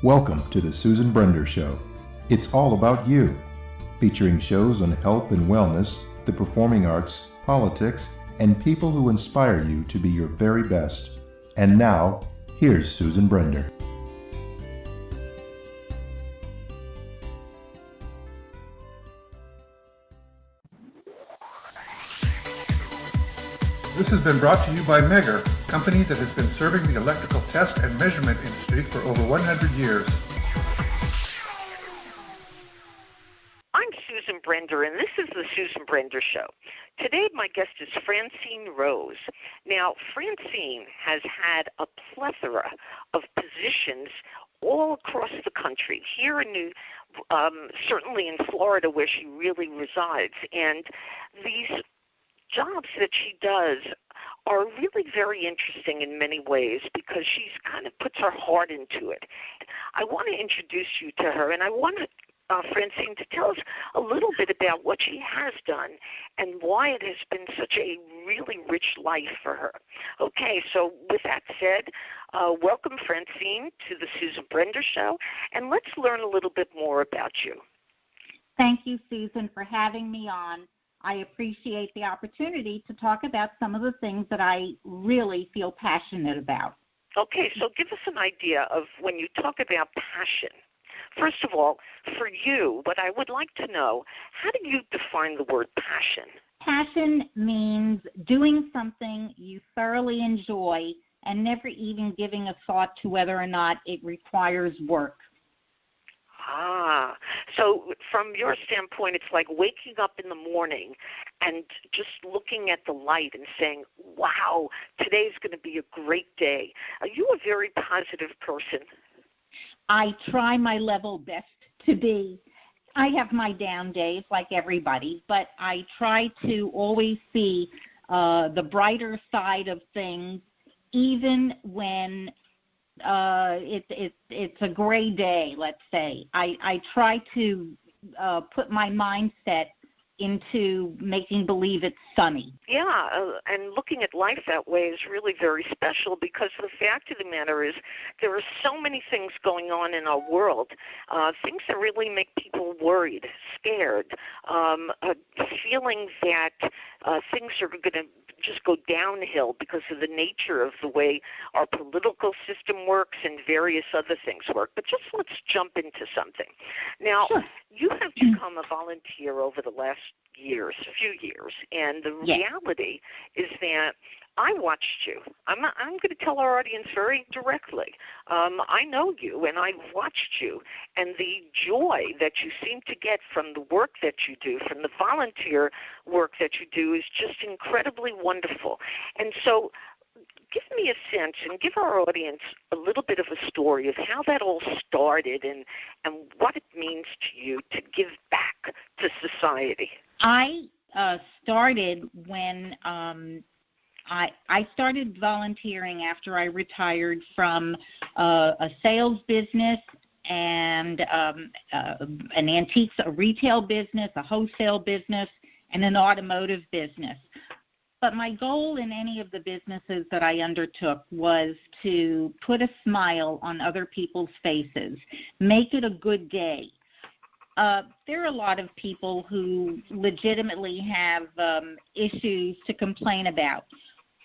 Welcome to the Susan Brender Show. It's all about you, featuring shows on health and wellness, the performing arts, politics, and people who inspire you to be your very best. And now, here's Susan Brender. This has been brought to you by Megger, a company that has been serving the electrical test and measurement industry for over 100 years. I'm Susan Brender, and this is the Susan Brender Show. Today, my guest is Francine Rose. Now, Francine has had a plethora of positions all across the country, here in certainly in Florida, where she really resides, and these jobs that she does are really very interesting in many ways because she's kind of puts her heart into it. I want to introduce you to her, and I want Francine to tell us a little bit about what she has done and why it has been such a really rich life for her. Okay, so with that said, welcome, Francine, to the Susan Brender Show, and let's learn a little bit more about you. Thank you, Susan, for having me on. I appreciate the opportunity to talk about some of the things that I really feel passionate about. Okay, so give us an idea of when you talk about passion. First of all, for you, what I would like to know, how do you define the word passion? Passion means doing something you thoroughly enjoy and never even giving a thought to whether or not it requires work. So from your standpoint, it's like waking up in the morning and just looking at the light and saying, wow, today's going to be a great day. Are you a very positive person? I try my level best to be. I have my down days like everybody, but I try to always see the brighter side of things, even when it's a gray day, let's say. I try to put my mindset into making believe it's sunny. Yeah, and looking at life that way is really very special because the fact of the matter is there are so many things going on in our world, things that really make people worried, scared, feeling that things are going to just go downhill because of the nature of the way our political system works and various other things work. But just let's jump into something. Now, Sure. You have become a volunteer over the last few years, and the reality is that I watched you. I'm going to tell our audience very directly. I know you, and I've watched you, and the joy that you seem to get from the work that you do, from the volunteer work that you do, is just incredibly wonderful. And so give me a sense and give our audience a little bit of a story of how that all started and what it means to you to give back to society. I started when I started volunteering after I retired from a sales business and an antiques, a retail business, a wholesale business, and an automotive business. But my goal in any of the businesses that I undertook was to put a smile on other people's faces, make it a good day. There are a lot of people who legitimately have issues to complain about,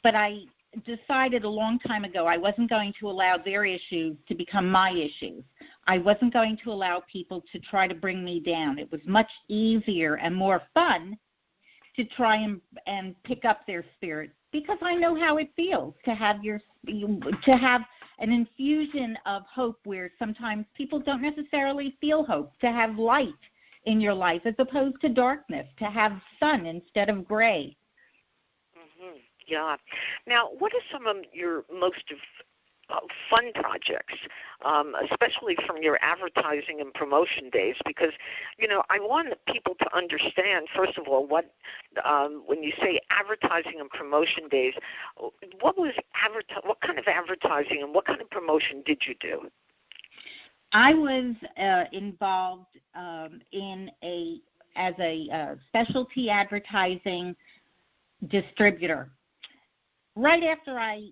but I decided a long time ago I wasn't going to allow their issues to become my issues. I wasn't going to allow people to try to bring me down. It was much easier and more fun to try and pick up their spirit because I know how it feels to have an infusion of hope where sometimes people don't necessarily feel hope, to have light in your life as opposed to darkness, to have sun instead of gray. Mm-hmm. Yeah. Now, what are some of your most fun projects, especially from your advertising and promotion days? Because, I want people to understand, first of all, what when you say advertising and promotion days, what kind of advertising and what kind of promotion did you do? I was involved as a specialty advertising distributor. Right after I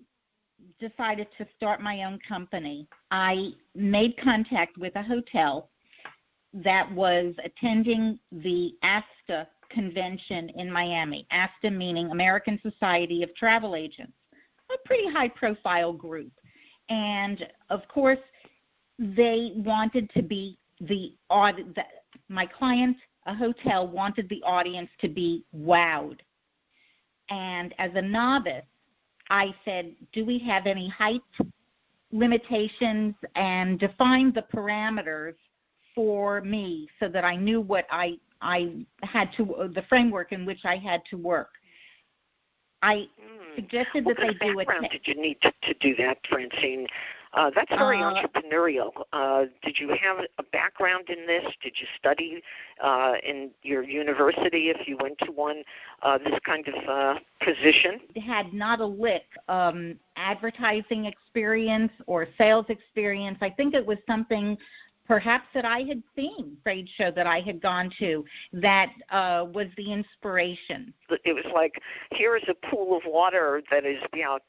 decided to start my own company, I made contact with a hotel that was attending the ASTA convention in Miami, ASTA meaning American Society of Travel Agents, a pretty high-profile group. And, of course, they wanted to be my client, a hotel, wanted the audience to be wowed. And as a novice, I said, do we have any height limitations, and defined the parameters for me so that I knew what I had to, the framework in which I had to work. I suggested that they do a test. What background did you need to do that, Francine? That's very entrepreneurial. Did you have a background in this? Did you study in your university, if you went to one, this kind of position? I had not a lick advertising experience or sales experience. I think it was something perhaps that I had seen, trade show that I had gone to, that was the inspiration. It was like, here is a pool of water that is about,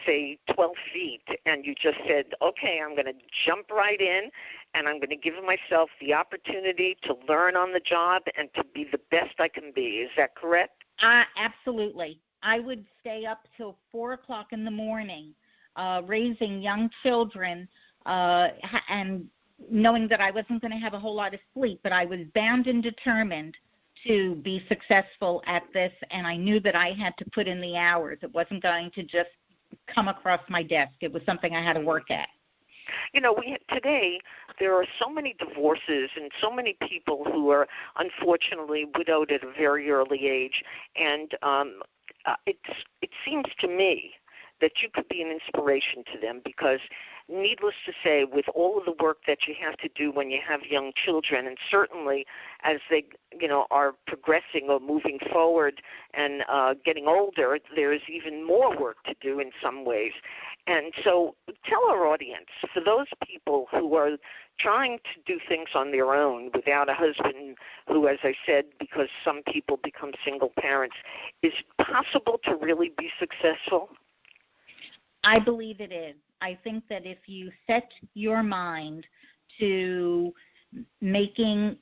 say, 12 feet, and you just said, okay, I'm going to jump right in, and I'm going to give myself the opportunity to learn on the job and to be the best I can be. Is that correct? Absolutely. I would stay up till 4 o'clock in the morning raising young children and knowing that I wasn't going to have a whole lot of sleep, but I was bound and determined to be successful at this, and I knew that I had to put in the hours. It wasn't going to just come across my desk. It was something I had to work at. You know, today there are so many divorces and so many people who are unfortunately widowed at a very early age, and it seems to me that you could be an inspiration to them, because needless to say, with all of the work that you have to do when you have young children, and certainly as they, are progressing or moving forward and getting older, there's even more work to do in some ways. And so tell our audience, for those people who are trying to do things on their own without a husband who, as I said, because some people become single parents, is it possible to really be successful? I believe it is. I think that if you set your mind to making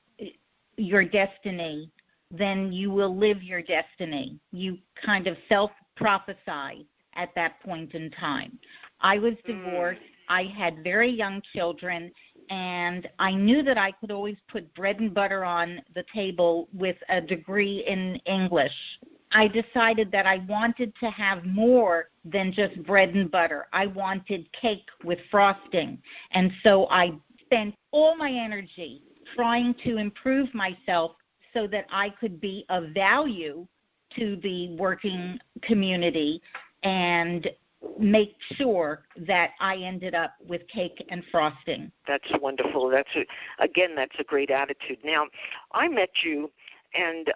your destiny, then you will live your destiny. You kind of self-prophesy at that point in time. I was divorced. I had very young children, and I knew that I could always put bread and butter on the table with a degree in English. I decided that I wanted to have more than just bread and butter. I wanted cake with frosting. And so I spent all my energy trying to improve myself so that I could be of value to the working community and make sure that I ended up with cake and frosting. That's wonderful. That's a great attitude. Now, I met you, and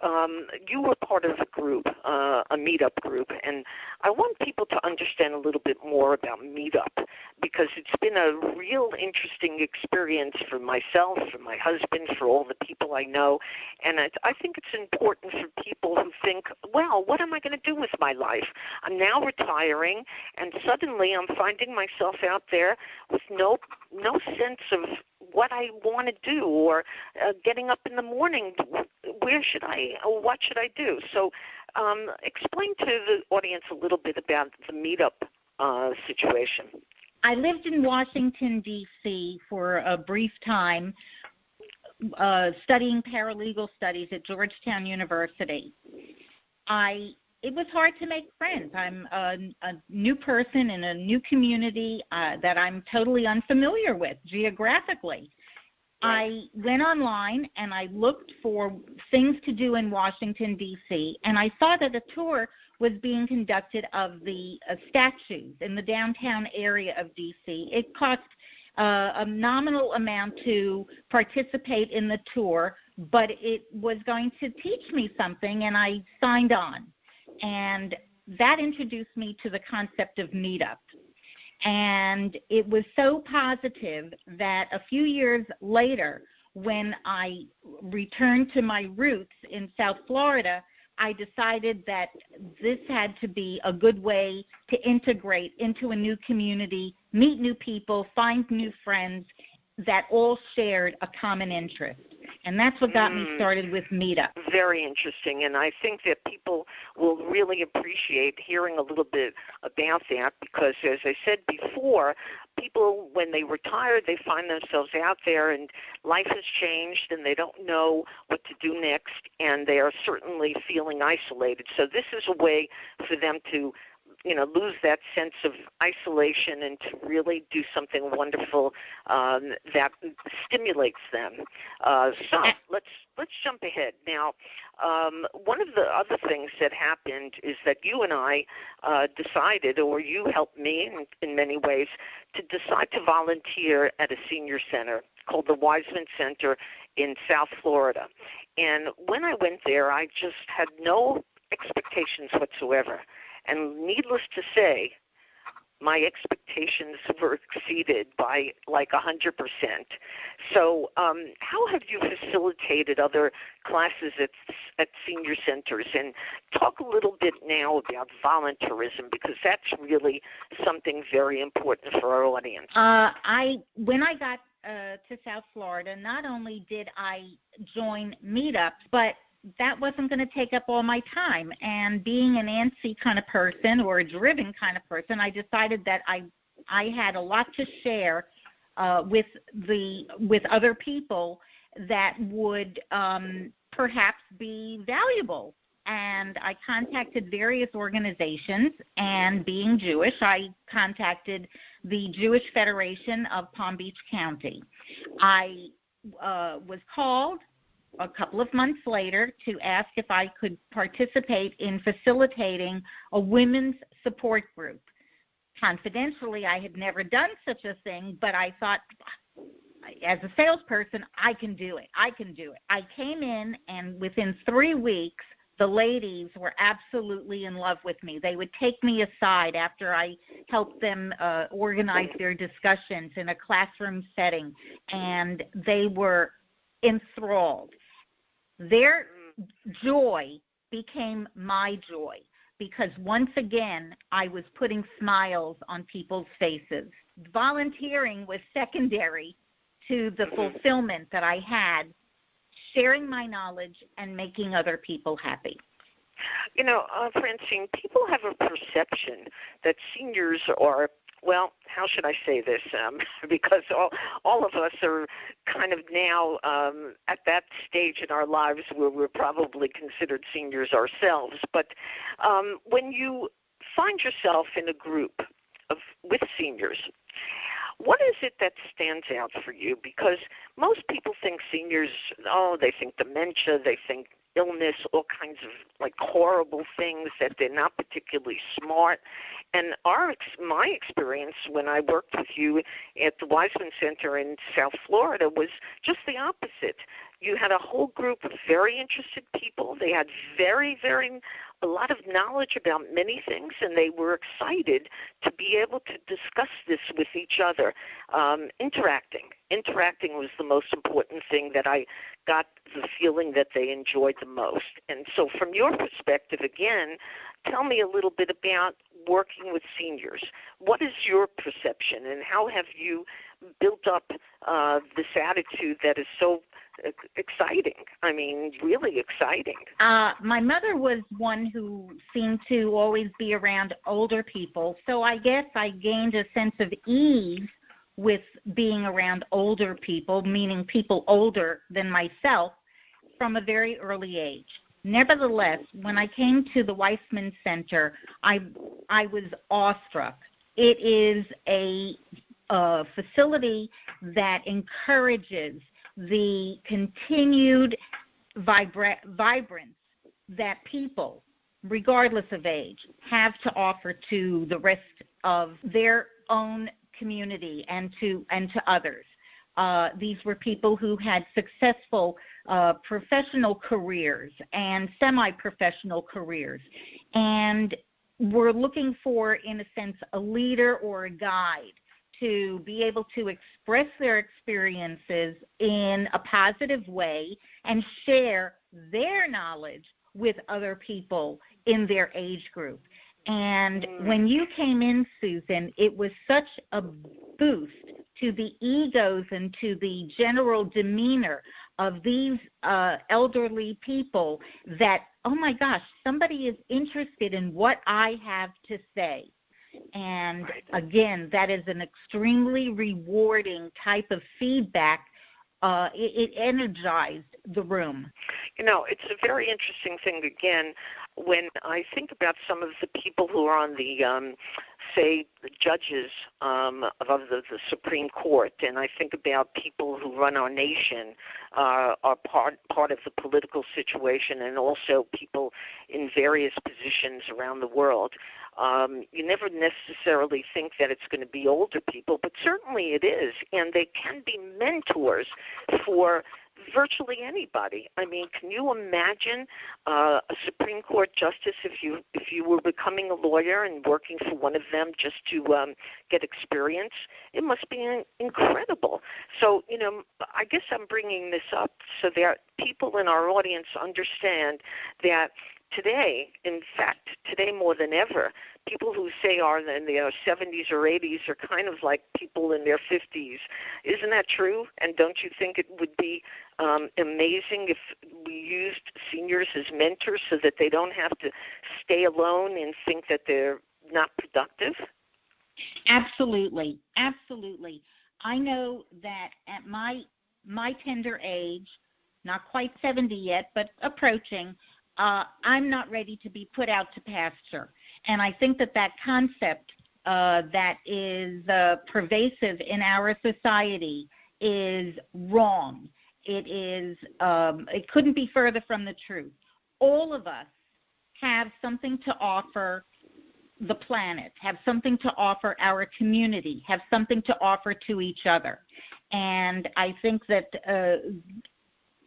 you were part of a group, a Meetup group, and I want people to understand a little bit more about Meetup, because it's been a real interesting experience for myself, for my husband, for all the people I know, and I think it's important for people who think, well, what am I going to do with my life? I'm now retiring, and suddenly I'm finding myself out there with no sense of what I want to do, or getting up in the morning, what should I do? So explain to the audience a little bit about the Meetup situation. I lived in Washington, D.C. for a brief time, studying paralegal studies at Georgetown University. It was hard to make friends. I'm a new person in a new community that I'm totally unfamiliar with geographically. I went online and I looked for things to do in Washington, D.C., and I saw that a tour was being conducted of the statues in the downtown area of D.C. It cost a nominal amount to participate in the tour, but it was going to teach me something, and I signed on. And that introduced me to the concept of Meetup. And it was so positive that a few years later, when I returned to my roots in South Florida, I decided that this had to be a good way to integrate into a new community, meet new people, find new friends that all shared a common interest. And that's what got me started with Meetup. Very interesting, and I think that people will really appreciate hearing a little bit about that because, as I said before, people, when they retire, they find themselves out there and life has changed and they don't know what to do next, and they are certainly feeling isolated. So this is a way for them to lose that sense of isolation and to really do something wonderful that stimulates them. So let's jump ahead. Now, one of the other things that happened is that you and I decided, or you helped me in many ways, to decide to volunteer at a senior center called the Weissman Center in South Florida. And when I went there, I just had no expectations whatsoever. And needless to say, my expectations were exceeded by like 100%. So how have you facilitated other classes at senior centers? And talk a little bit now about volunteerism, because that's really something very important for our audience. When I got to South Florida, not only did I join Meetup, but that wasn't going to take up all my time. And being an antsy kind of person or a driven kind of person, I decided that I had a lot to share with other people that would perhaps be valuable. And I contacted various organizations, and being Jewish, I contacted the Jewish Federation of Palm Beach County. I was called a couple of months later to ask if I could participate in facilitating a women's support group. Confidentially, I had never done such a thing, but I thought, as a salesperson, I can do it. I came in, and within 3 weeks, the ladies were absolutely in love with me. They would take me aside after I helped them organize their discussions in a classroom setting, and they were enthralled. Their joy became my joy because once again I was putting smiles on people's faces. Volunteering was secondary to the fulfillment that I had, sharing my knowledge and making other people happy. Francine, people have a perception that seniors are, well, how should I say this? Because all of us are kind of now at that stage in our lives where we're probably considered seniors ourselves. But when you find yourself in a group with seniors, what is it that stands out for you? Because most people think seniors, they think dementia, they think illness, all kinds of like horrible things, that they're not particularly smart. And my experience when I worked with you at the Weissman Center in South Florida was just the opposite. You had a whole group of very interested people. They had a lot of knowledge about many things, and they were excited to be able to discuss this with each other. Interacting was the most important thing that I got the feeling that they enjoyed the most. And so from your perspective, again, tell me a little bit about working with seniors. What is your perception, and how have you built up this attitude that is so exciting? I mean, really exciting. My mother was one who seemed to always be around older people, so I guess I gained a sense of ease with being around older people, meaning people older than myself, from a very early age. Nevertheless, when I came to the Weissman Center, I was awestruck. It is a facility that encourages the continued vibrance that people, regardless of age, have to offer to the rest of their own community and to others. These were people who had successful professional careers and semi-professional careers, and were looking for, in a sense, a leader or a guide to be able to express their experiences in a positive way and share their knowledge with other people in their age group. And when you came in, Susan, it was such a boost to the egos and to the general demeanor of these elderly people that, oh my gosh, somebody is interested in what I have to say. And again, that is an extremely rewarding type of feedback. It energized the room. You know, it's a very interesting thing, again, when I think about some of the people who are on the, say, the judges of the Supreme Court, and I think about people who run our nation, are part of the political situation, and also people in various positions around the world. You never necessarily think that it's going to be older people, but certainly it is, and they can be mentors for virtually anybody. I mean, can you imagine a Supreme Court justice if you were becoming a lawyer and working for one of them just to get experience? It must be incredible. So, you know, I guess I'm bringing this up so that people in our audience understand that today, in fact, today more than ever, people who say are in their 70s or 80s are kind of like people in their 50s. Isn't that true? And don't you think it would be amazing if we used seniors as mentors so that they don't have to stay alone and think that they're not productive? Absolutely. Absolutely. I know that at my tender age, not quite 70 yet, but approaching, I'm not ready to be put out to pasture. And I think that concept that is pervasive in our society is wrong. It couldn't be further from the truth. All of us have something to offer the planet, have something to offer our community, have something to offer to each other. And I think that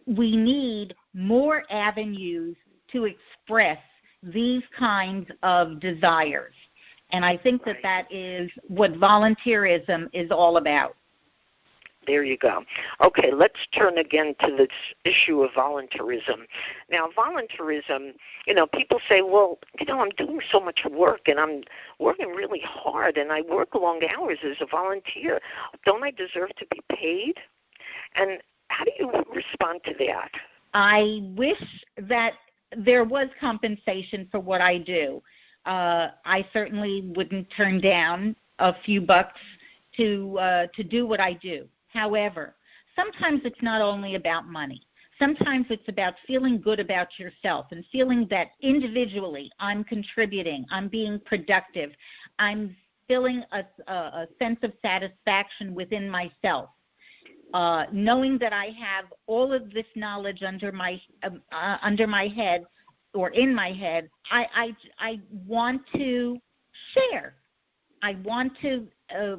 we need more avenues to express these kinds of desires. And I think that is what volunteerism is all about. There you go. Okay, let's turn again to this issue of volunteerism. Now, volunteerism, you know, people say, well, you know, I'm doing so much work and I'm working really hard and I work long hours as a volunteer. Don't I deserve to be paid? And how do you respond to that? I wish that there was compensation for what I do. I certainly wouldn't turn down a few bucks to do what I do. However, sometimes it's not only about money. Sometimes it's about feeling good about yourself and feeling that individually I'm contributing, I'm being productive, I'm feeling a sense of satisfaction within myself. Knowing that I have all of this knowledge under my head or in my head, I want to share. I want to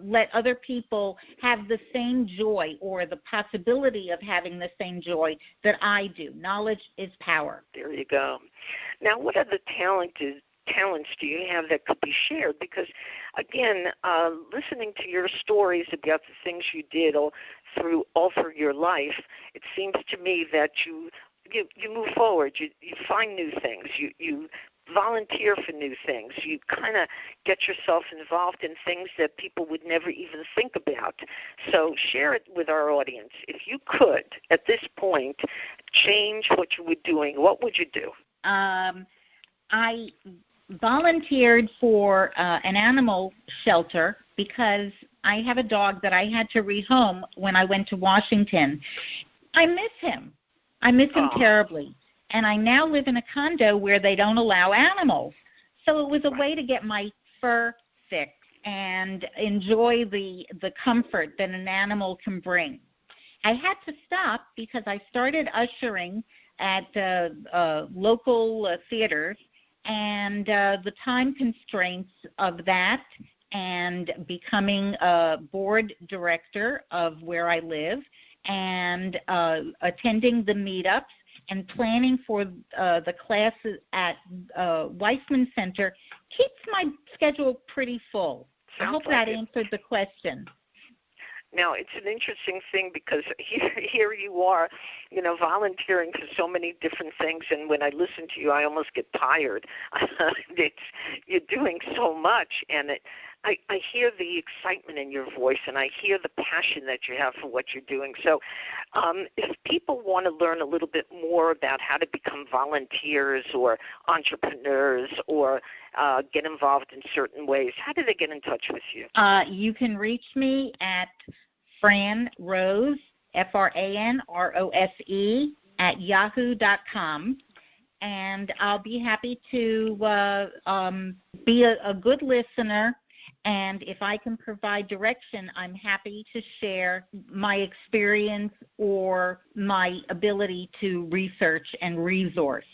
let other people have the same joy or the possibility of having the same joy that I do. Knowledge is power. There you go. Now, what other talents do you have that could be shared? Because, again, listening to your stories about the things you did all through your life, it seems to me that you move forward. You find new things. You volunteer for new things. You kind of get yourself involved in things that people would never even think about. So share it with our audience. If you could, at this point, change what you were doing, what would you do? I volunteered for an animal shelter because I have a dog that I had to rehome when I went to Washington. I miss him. I miss him terribly. And I now live in a condo where they don't allow animals. So it was a way to get my fur fixed and enjoy the comfort that an animal can bring. I had to stop because I started ushering at local theaters, and the time constraints of that and becoming a board director of where I live and attending the meetups and planning for the classes at Weissman Center keeps my schedule pretty full. I hope that answered the question. Now, it's an interesting thing because here you are, volunteering for so many different things, and when I listen to you, I almost get tired. You're doing so much, and I hear the excitement in your voice, and I hear the passion that you have for what you're doing. So if people want to learn a little bit more about how to become volunteers or entrepreneurs or get involved in certain ways, how do they get in touch with you? You can reach me at Fran Rose, FRANROSE, at yahoo.com. And I'll be happy to be a good listener. And if I can provide direction, I'm happy to share my experience or my ability to research and resource.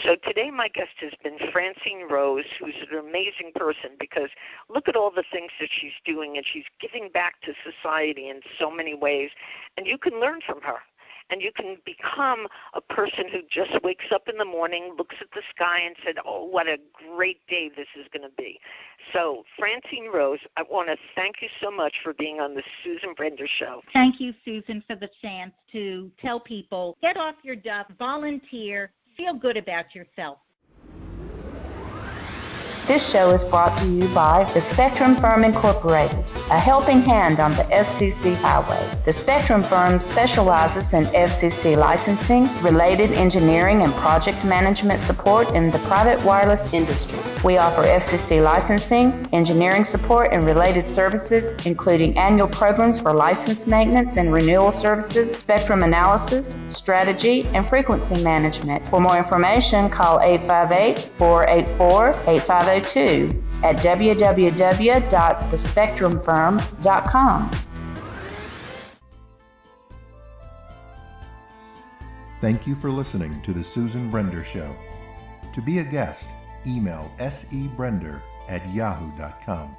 So today my guest has been Francine Rose, who's an amazing person because look at all the things that she's doing, and she's giving back to society in so many ways, and you can learn from her. And you can become a person who just wakes up in the morning, looks at the sky, and said, oh, what a great day this is going to be. So, Francine Rose, I want to thank you so much for being on the Susan Brender Show. Thank you, Susan, for the chance to tell people, get off your duff, volunteer, feel good about yourself. This show is brought to you by the Spectrum Firm Incorporated, a helping hand on the FCC highway. The Spectrum Firm specializes in FCC licensing, related engineering, and project management support in the private wireless industry. We offer FCC licensing, engineering support, and related services, including annual programs for license maintenance and renewal services, spectrum analysis, strategy, and frequency management. For more information, call 858-484-8502 at www.thespectrumfirm.com. Thank you for listening to The Susan Brender Show. To be a guest, email sebrender@yahoo.com.